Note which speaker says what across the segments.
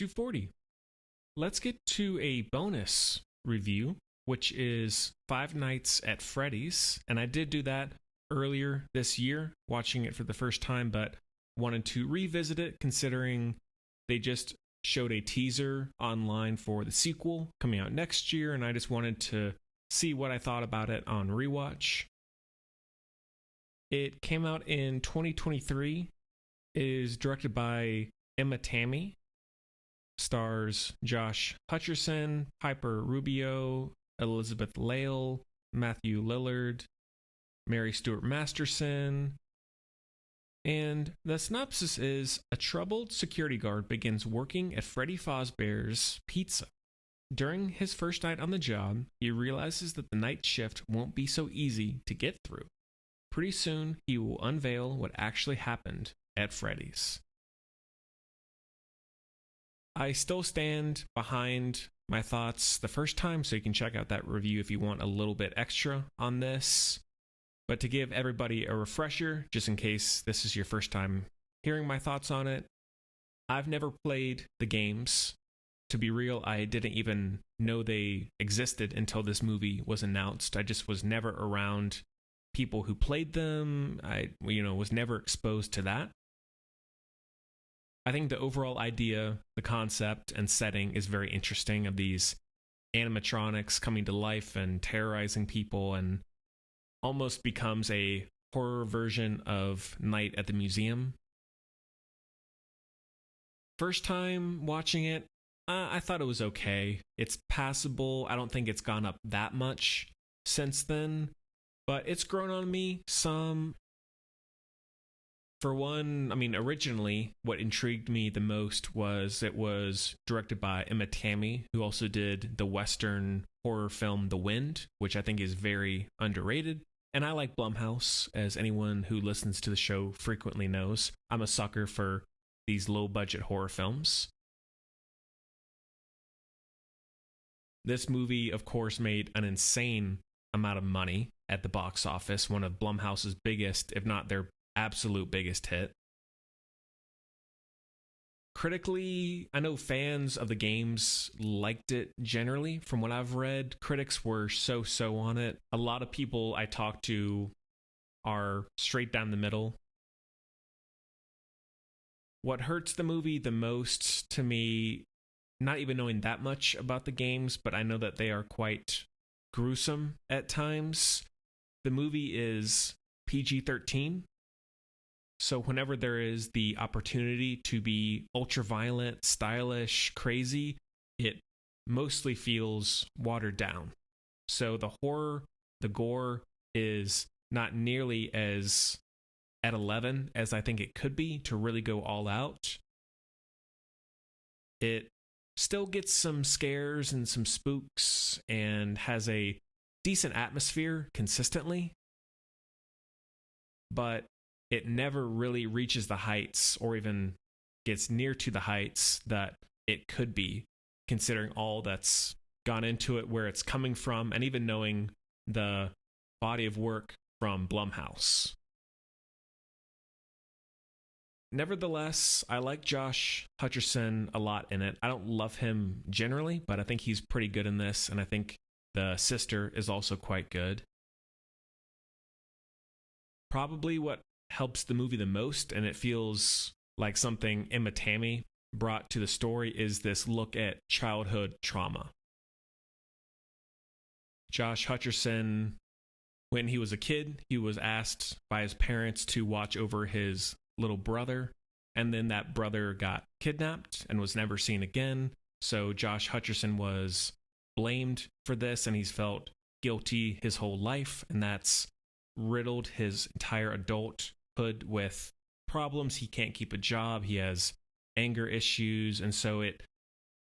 Speaker 1: 240. Let's get to a bonus review, which is Five Nights at Freddy's. And I did do that earlier this year, watching it for the first time, but wanted to revisit it considering they just showed a teaser online for the sequel coming out next year, and I just wanted to see what I thought about it on rewatch. It came out in 2023, is directed by Emma Tammy, stars Josh Hutcherson, Piper Rubio, Elizabeth Lail, Matthew Lillard, Mary Stuart Masterson. And the synopsis is: a troubled security guard begins working at Freddy Fazbear's Pizza. During his first night on the job, he realizes that the night shift won't be so easy to get through. Pretty soon, he will unveil what actually happened at Freddy's. I still stand behind my thoughts the first time, so you can check out that review if you want a little bit extra on this. But to give everybody a refresher, just in case this is your first time hearing my thoughts on it, I've never played the games. To be real, I didn't even know they existed until this movie was announced. I just was never around people who played them. I was never exposed to that. I think the overall idea, the concept, and setting is very interesting, of these animatronics coming to life and terrorizing people, and almost becomes a horror version of Night at the Museum. First time watching it, I thought it was okay. It's passable. I don't think it's gone up that much since then, but it's grown on me some. For one, originally, what intrigued me the most was it was directed by Emma Tammy, who also did the Western horror film The Wind, which I think is very underrated. And I like Blumhouse, as anyone who listens to the show frequently knows. I'm a sucker for these low-budget horror films. This movie, of course, made an insane amount of money at the box office, one of Blumhouse's biggest, if not their absolute biggest hit. Critically, I know fans of the games liked it generally. From what I've read, critics were so-so on it. A lot of people I talked to are straight down the middle. What hurts the movie the most to me, not even knowing that much about the games, but I know that they are quite gruesome at times. The movie is PG-13. So whenever there is the opportunity to be ultra-violent, stylish, crazy, it mostly feels watered down. So the horror, the gore is not nearly as at 11 as I think it could be to really go all out. It still gets some scares and some spooks and has a decent atmosphere consistently, but it never really reaches the heights or even gets near to the heights that it could be, considering all that's gone into it, where it's coming from, and even knowing the body of work from Blumhouse. Nevertheless, I like Josh Hutcherson a lot in it. I don't love him generally, but I think he's pretty good in this, and I think the sister is also quite good. Probably what helps the movie the most, and it feels like something Emma Tammy brought to the story, is this look at childhood trauma. Josh Hutcherson, when he was a kid, he was asked by his parents to watch over his little brother, and then that brother got kidnapped and was never seen again. So Josh Hutcherson was blamed for this, and he's felt guilty his whole life, and that's riddled his entire adulthood with problems. He can't keep a job, he has anger issues, and so it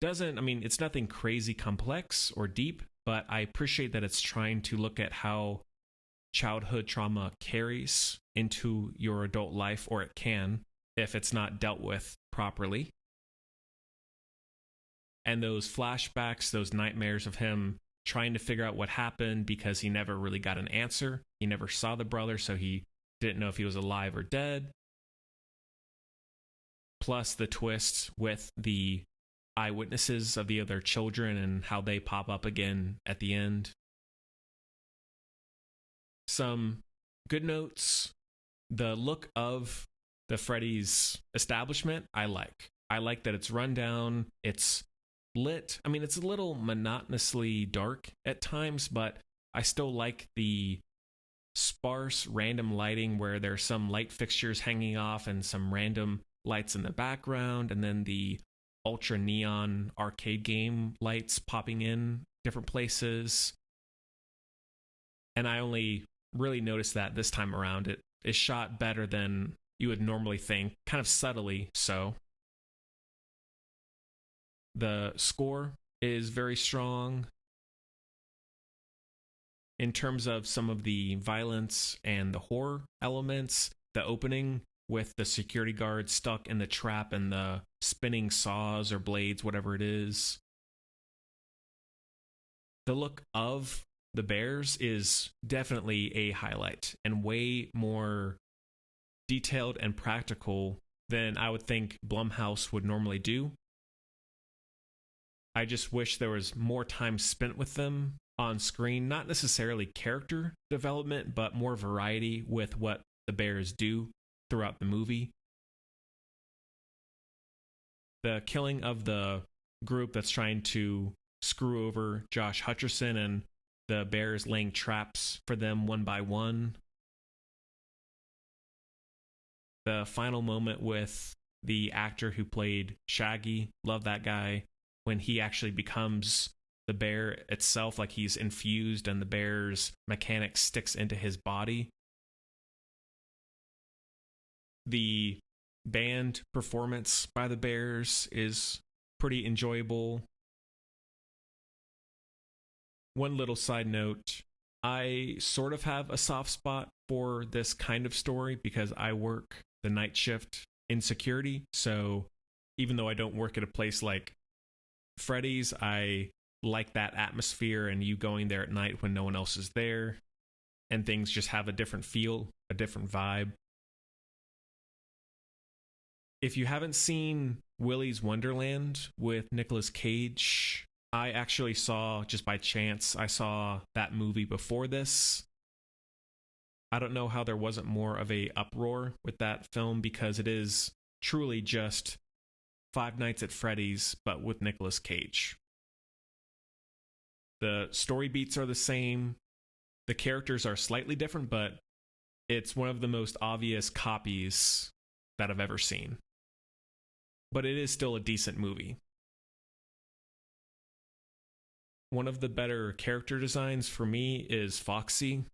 Speaker 1: doesn't, it's nothing crazy complex or deep, but I appreciate that it's trying to look at how childhood trauma carries into your adult life, or it can, if it's not dealt with properly. And those flashbacks, those nightmares of him trying to figure out what happened, because he never really got an answer. He never saw the brother, so he didn't know if he was alive or dead. Plus the twist with the eyewitnesses of the other children and how they pop up again at the end. Some good notes. The look of the Freddy's establishment, I like. I like that it's run down, it's lit. I mean, it's a little monotonously dark at times, but I still like the sparse random lighting where there's some light fixtures hanging off and some random lights in the background, and then the ultra neon arcade game lights popping in different places. And I only really noticed that this time around. It is shot better than you would normally think, kind of subtly so. The score is very strong. In terms of some of the violence and the horror elements, the opening with the security guard stuck in the trap and the spinning saws or blades, whatever it is. The look of the bears is definitely a highlight and way more detailed and practical than I would think Blumhouse would normally do. I just wish there was more time spent with them on screen, not necessarily character development, but more variety with what the bears do throughout the movie. The killing of the group that's trying to screw over Josh Hutcherson and the bears laying traps for them one by one. The final moment with the actor who played Shaggy, love that guy, when he actually becomes the bear itself, like he's infused and the bear's mechanic sticks into his body. The band performance by the bears is pretty enjoyable. One little side note, I sort of have a soft spot for this kind of story because I work the night shift in security. So even though I don't work at a place like Freddy's, I like that atmosphere and you going there at night when no one else is there and things just have a different feel, a different vibe. If you haven't seen Willy's Wonderland with Nicolas Cage, I actually saw, just by chance, I saw that movie before this. I don't know how there wasn't more of a uproar with that film because it is truly just Five Nights at Freddy's, but with Nicolas Cage. The story beats are the same. The characters are slightly different, but it's one of the most obvious copies that I've ever seen. But it is still a decent movie. One of the better character designs for me is Foxy.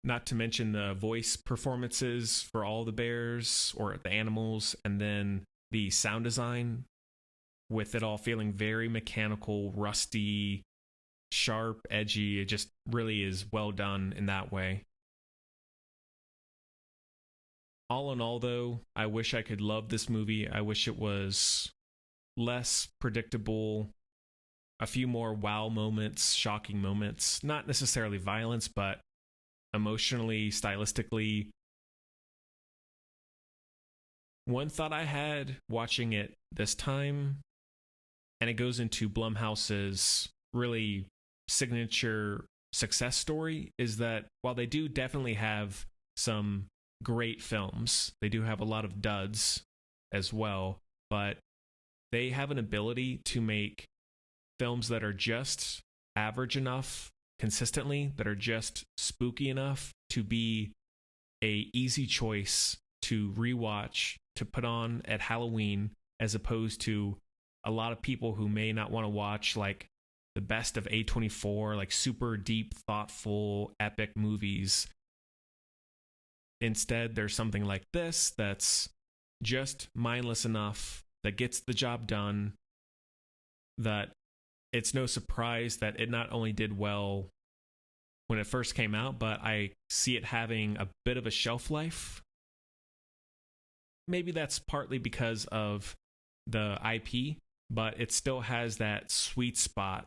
Speaker 1: Not to mention the voice performances for all the bears or the animals, and then the sound design with it all feeling very mechanical, rusty, sharp, edgy. It just really is well done in that way. All in all, though, I wish I could love this movie. I wish it was less predictable, a few more wow moments, shocking moments, not necessarily violence, but emotionally, stylistically. One thought I had watching it this time, and it goes into Blumhouse's really signature success story, is that while they do definitely have some great films, they do have a lot of duds as well, but they have an ability to make films that are just average enough consistently, that are just spooky enough to be a easy choice to rewatch, to put on at Halloween, as opposed to a lot of people who may not want to watch like the best of A24, like super deep, thoughtful, epic movies. Instead, there's something like this that's just mindless enough, that gets the job done, that it's no surprise that it not only did well when it first came out, but I see it having a bit of a shelf life. Maybe that's partly because of the IP, but it still has that sweet spot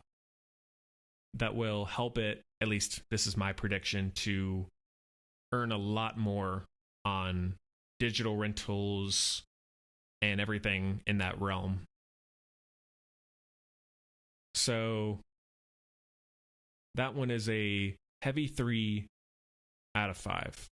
Speaker 1: that will help it, at least this is my prediction, to earn a lot more on digital rentals and everything in that realm. So that one is a heavy 3 out of 5.